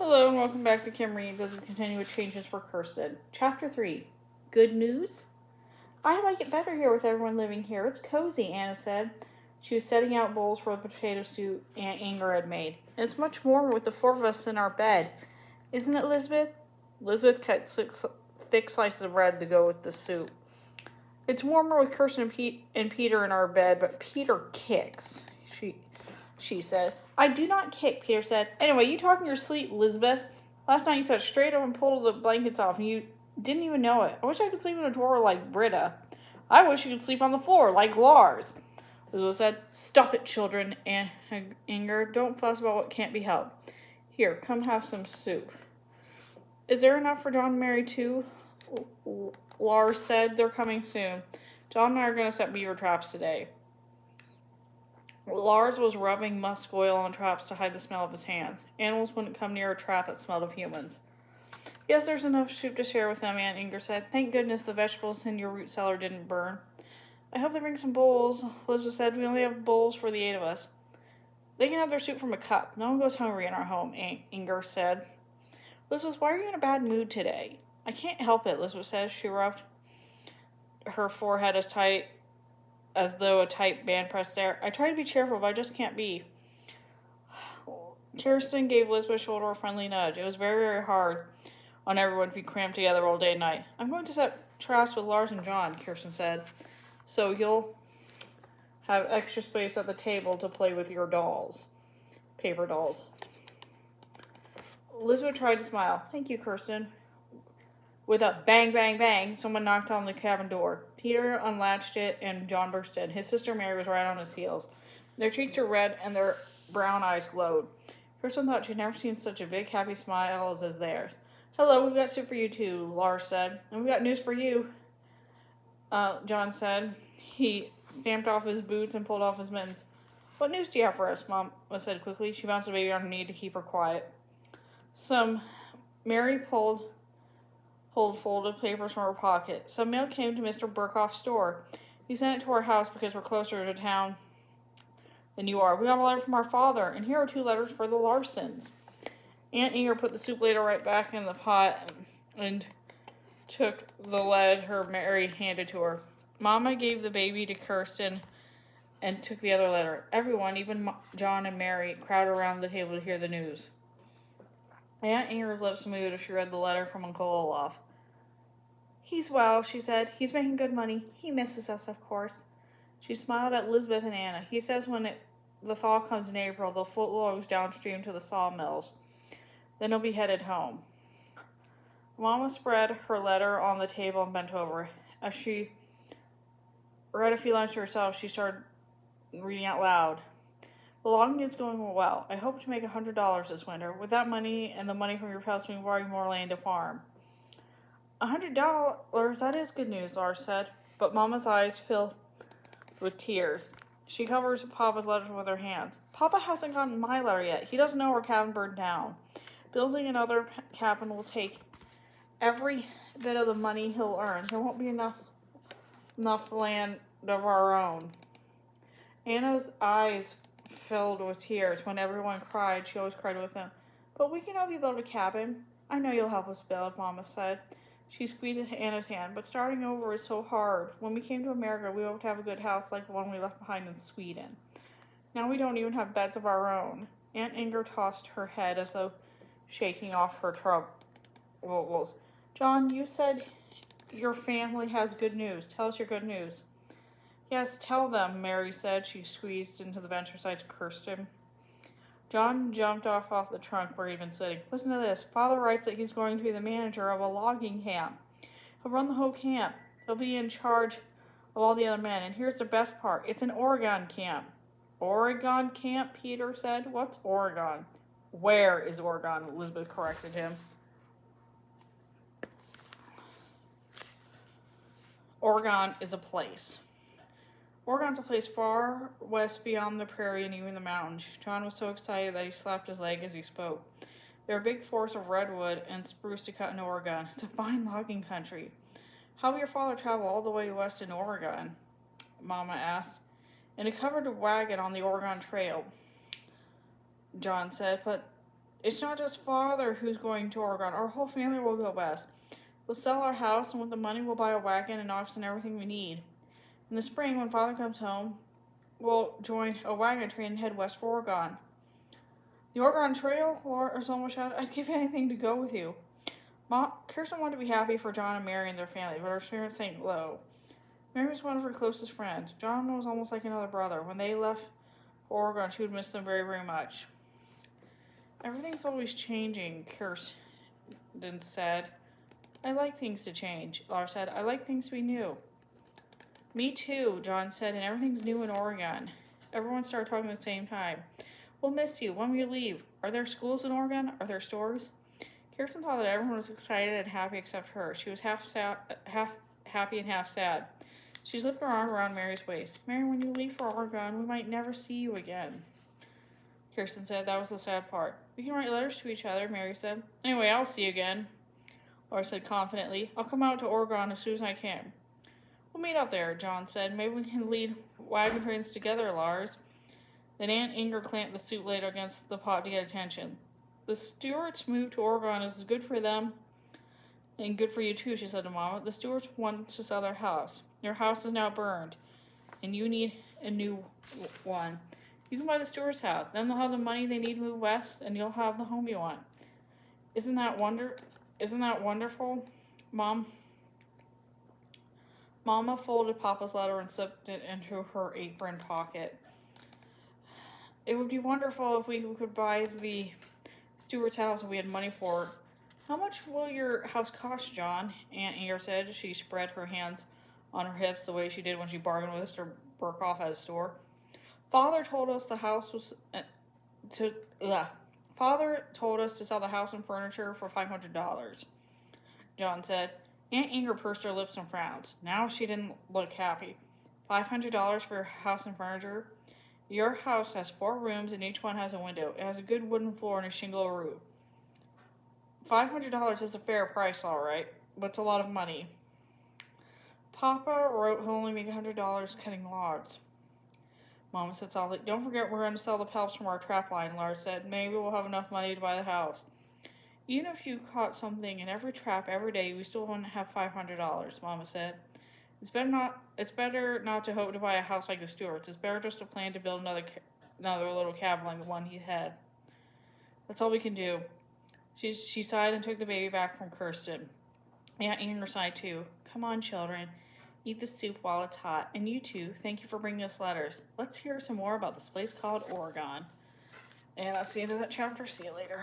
Hello and welcome back to Kim Reads as we continue with changes for Kirsten. Chapter 3. Good news? I like it better here with everyone living here. It's cozy, Anna said. She was setting out bowls for the potato soup Aunt Inger had made. It's much warmer with the four of us in our bed. Isn't it, Elizabeth? Elizabeth cut thick slices of bread to go with the soup. It's warmer with Kirsten and Peter in our bed, but Peter kicks, she said. I do not kick, Peter said. Anyway, you talk in your sleep, Elizabeth. Last night you sat straight up and pulled the blankets off, and you didn't even know it. I wish I could sleep in a drawer like Britta. I wish you could sleep on the floor like Lars. Elizabeth said, Stop it, children, and Inger. Don't fuss about what can't be helped. Here, come have some soup. Is there enough for John and Mary, too? Lars said. They're coming soon. John and I are going to set beaver traps today. Lars was rubbing musk oil on traps to hide the smell of his hands. Animals wouldn't come near a trap that smelled of humans. Yes, there's enough soup to share with them, Aunt Inger said. Thank goodness the vegetables in your root cellar didn't burn. I hope they bring some bowls, Elizabeth said. We only have bowls for the 8 of us. They can have their soup from a cup. No one goes hungry in our home, Aunt Inger said. Elizabeth, why are you in a bad mood today? I can't help it, Elizabeth said. She rubbed her forehead as though a tight band pressed there. I try to be cheerful, but I just can't be. Kirsten gave Elizabeth's shoulder a friendly nudge. It was very, very hard on everyone to be crammed together all day and night. I'm going to set traps with Lars and John, Kirsten said, so you'll have extra space at the table to play with your dolls. Paper dolls. Elizabeth tried to smile. Thank you, Kirsten. With a bang, bang, bang, someone knocked on the cabin door. Peter unlatched it, and John burst in. His sister Mary was right on his heels. Their cheeks were red, and their brown eyes glowed. Kirsten thought she'd never seen such a big, happy smile as theirs. Hello, we've got soup for you, too, Lars said. And we've got news for you, John said. He stamped off his boots and pulled off his mittens. What news do you have for us, Mom said quickly. She bounced the baby on her knee to keep her quiet. Mary pulled folded papers from her pocket. Some mail came to Mr. Burkhoff's store. He sent it to our house because we're closer to town than you are. We got a letter from our father, and here are 2 letters for the Larsons. Aunt Inger put the soup ladle right back in the pot and took the letter Mary handed to her. Mama gave the baby to Kirsten and took the other letter. Everyone, even John and Mary, crowded around the table to hear the news. Aunt Inger's lips moved as she read the letter from Uncle Olaf. He's well, she said. He's making good money. He misses us, of course. She smiled at Elizabeth and Anna. He says when the thaw comes in April, they'll float logs downstream to the sawmills. Then he'll be headed home. Mama spread her letter on the table and bent over. As she read a few lines to herself, she started reading out loud. The logging is going well. I hope to make $100 this winter. With that money and the money from your pals, we can borrow more land to farm. $100? That is good news, Lars said. But Mama's eyes filled with tears. She covers Papa's letters with her hands. Papa hasn't gotten my letter yet. He doesn't know our cabin burned down. Building another cabin will take every bit of the money he'll earn. There won't be enough land of our own. Anna's eyes filled with tears. When everyone cried, she always cried with them. But we can help you build a cabin. I know you'll help us build, Mama said. She squeezed Anna's hand. But starting over is so hard. When we came to America, we hoped to have a good house like the one we left behind in Sweden. Now we don't even have beds of our own. Aunt Inger tossed her head as though shaking off her troubles. John, you said your family has good news. Tell us your good news. Yes, tell them, Mary said. She squeezed into the bench beside Kirsten. John jumped off the trunk where he'd been sitting. Listen to this. Father writes that he's going to be the manager of a logging camp. He'll run the whole camp. He'll be in charge of all the other men. And here's the best part. It's an Oregon camp. Oregon camp, Peter said. What's Oregon? Where is Oregon? Elizabeth corrected him. Oregon is a place. Oregon's a place far west beyond the prairie and even the mountains. John was so excited that he slapped his leg as he spoke. There are big forests of redwood and spruce to cut in Oregon. It's a fine logging country. How will your father travel all the way west in Oregon? Mama asked. In a covered wagon on the Oregon Trail, John said, but It's not just Father who's going to Oregon. Our whole family will go west. We'll sell our house, and with the money, we'll buy a wagon, an ox, and everything we need. In the spring, when Father comes home, we'll join a wagon train and head west for Oregon. The Oregon Trail? Laura almost shouted. I'd give anything to go with you. Kirsten wanted to be happy for John and Mary and their family, but her spirit sank low. Mary was one of her closest friends. John was almost like another brother. When they left for Oregon, she would miss them very, very much. Everything's always changing, Kirsten said. I like things to change, Laura said. I like things to be new. Me too, John said, and everything's new in Oregon. Everyone started talking at the same time. We'll miss you. When will you leave? Are there schools in Oregon? Are there stores? Kirsten thought that everyone was excited and happy except her. She was half happy and half sad. She slipped her arm around Mary's waist. Mary, when you leave for Oregon, we might never see you again. Kirsten said. That was the sad part. We can write letters to each other, Mary said. Anyway, I'll see you again, Laura said confidently. I'll come out to Oregon as soon as I can. We'll meet out there, John said. Maybe we can lead wagon trains together, Lars. Then Aunt Inger clamped the soup ladle against the pot to get attention. The Stewarts moved to Oregon is good for them and good for you too, she said to Mama. The Stewarts want to sell their house. Your house is now burned, and you need a new one. You can buy the Stewarts' house. Then they'll have the money they need to move west, and you'll have the home you want. Isn't that wonderful, Mom? Mama folded Papa's letter and slipped it into her apron pocket. It would be wonderful if we could buy the Stewart's house if we had money for it. How much will your house cost, John? Aunt Inger said. She spread her hands on her hips the way she did when she bargained with Mr. Burkhoff at a store. Father told us Father told us to sell the house and furniture for $500, John said. Aunt Inger pursed her lips and frowned. Now she didn't look happy. $500 for your house and furniture? Your house has 4 rooms and each one has a window. It has a good wooden floor and a shingle roof. $500 is a fair price, all right, but it's a lot of money. Papa wrote he'll only make $100 cutting logs. Mama said softly, don't forget we're going to sell the pelts from our trap line, Lars said. Maybe we'll have enough money to buy the house. Even if you caught something in every trap every day, we still wouldn't have $500, Mama said. It's better not to hope to buy a house like the Stewarts. It's better just to plan to build another little cabin like the one he had. That's all we can do. She sighed and took the baby back from Kirsten. Aunt Inger sighed too. Come on, children. Eat the soup while it's hot. And you too, thank you for bringing us letters. Let's hear some more about this place called Oregon. And that's the end of that chapter. See you later.